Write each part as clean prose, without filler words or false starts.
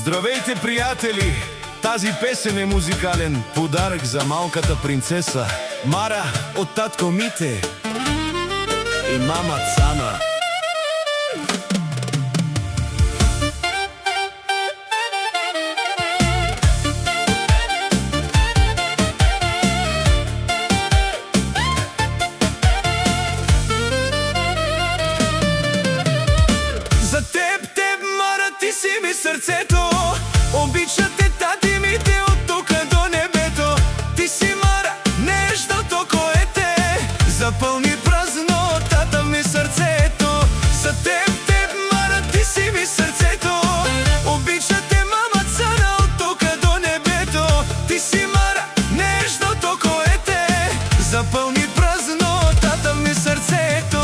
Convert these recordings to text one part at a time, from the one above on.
Здравейте, пријатели! Тази песен е музикален подарък за малката принцеса Мара от татко Мите и мама Цана. За теб, Мара, ти си ми сърцето. Обича те тати Мите от тука до небето. Ти си, Мара, нежното коете запълни празнотата ми сърцето. За теб, Мара, ти си ми сърцето. Обича те мама Цана от тука до небето. Ти си, Мара, нежното коете запълни празнотата ми сърцето.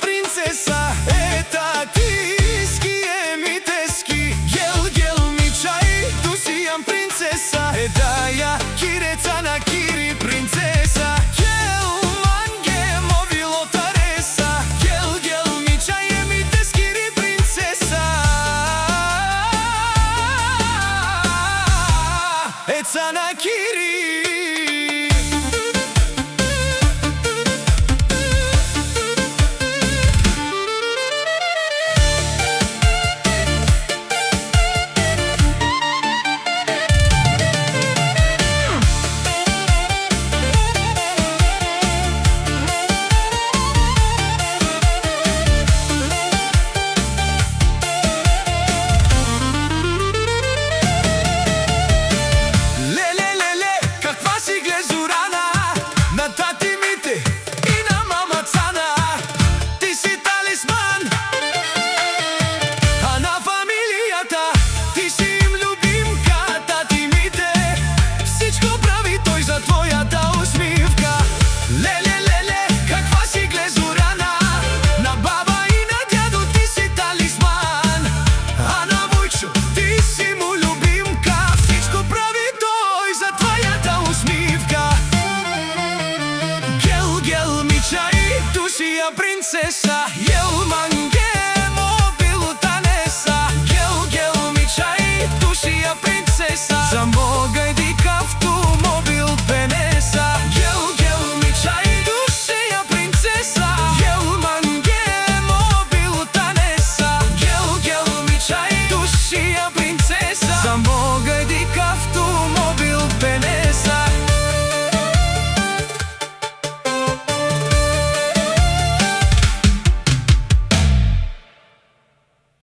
Принцеса, татиски митески. Гел ми чай, ту си ам принцеса. Да киреца на кири принцеса. Гел манге мобило тареса. Гел ми чай митески ри принцеса. Цана кири